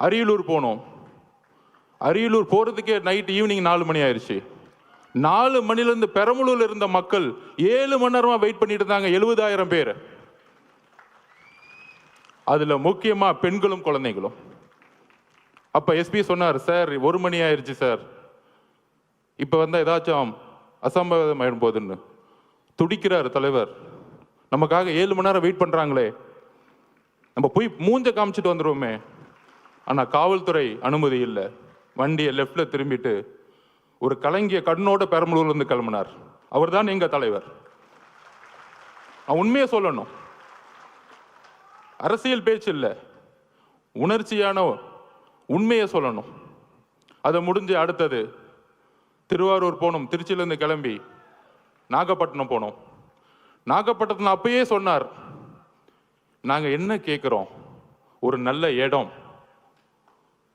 அரியலூர் போனோம். அரியலூர் போகிறதுக்கே night evening 4 மணி ஆயிடுச்சு. 4 மணிலேருந்து பெரம்பலூர்ல இருந்த மக்கள் 7 மணி நேரமாக வெயிட் பண்ணிட்டு இருந்தாங்க. 70,000 பேர். அதில் முக்கியமாக பெண்களும் குழந்தைகளும். அப்போ எஸ்பி சொன்னார், சார் 1 மணி ஆயிடுச்சு சார், இப்போ வந்தால் ஏதாச்சும் அசம்பாவிதம் ஆயிடும் போதுன்னு. துடிக்கிறார் தலைவர். நமக்காக 7 மணி நேரம் வெயிட் பண்ணுறாங்களே, நம்ம போய் மூஞ்ச காமிச்சிட்டு வந்துடுவோமே. ஆனால் காவல்துறை அனுமதி இல்லை. வண்டியை லெஃப்டில் திரும்பிட்டு ஒரு கலங்கிய கண்ணோட பெரம்பலூர்லேருந்து கிளம்பினார். அவர் தான் எங்கள் தலைவர். நான் உண்மையை சொல்லணும், அரசியல் பேச்சு இல்லை, உணர்ச்சியான உண்மையை சொல்லணும். அதை முடிஞ்சு அடுத்தது திருவாரூர் போனோம். திருச்சியிலேருந்து கிளம்பி நாகப்பட்டினம் போனோம். நாகப்பட்டினத்தில் அப்பயே சொன்னார், நாங்கள் என்ன கேட்குறோம், ஒரு நல்ல இடம்,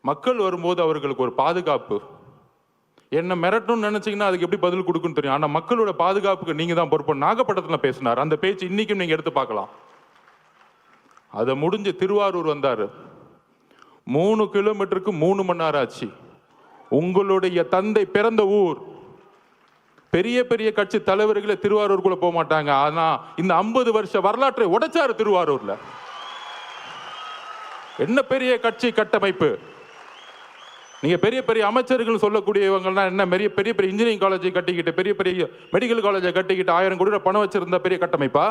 மக்கள் வரும்போது அவர்களுக்கு ஒரு பாதுகாப்பு. என்ன மிரட்டணும்னு நினைச்சீங்கன்னா அதுக்கு எப்படி பதில் கொடுக்குன்னு தெரியும். ஆனால் மக்களோட பாதுகாப்புக்கு நீங்க தான் பொறுப்பு. நாகப்பட்டினத்தில் பேசினார். அந்த பேச்சு இன்னைக்கும் நீங்க எடுத்து பார்க்கலாம். அதை முடிஞ்சு திருவாரூர் வந்தார். 3 கிலோமீட்டருக்கு 3 மணி நேரம் ஆச்சு. உங்களுடைய தந்தை பிறந்த ஊர். பெரிய பெரிய கட்சி தலைவர்களே திருவாரூருக்குள்ள போக மாட்டாங்க. ஆனா இந்த 50 வருஷ வரலாற்றை உடைச்சாரு திருவாரூர்ல. என்ன பெரிய கட்சி கட்டமைப்பு. நீங்க பெரிய பெரிய அமைச்சர்கள் சொல்லக்கூடியவங்கலாம் என்ன பெரிய பெரிய இன்ஜினியரிங் காலேஜை கட்டிக்கிட்டு, பெரிய பெரிய மெடிக்கல் காலேஜை கட்டிக்கிட்டு 1000 கோடி பணம் வச்சிருந்தா பெரிய கட்டமைப்பா?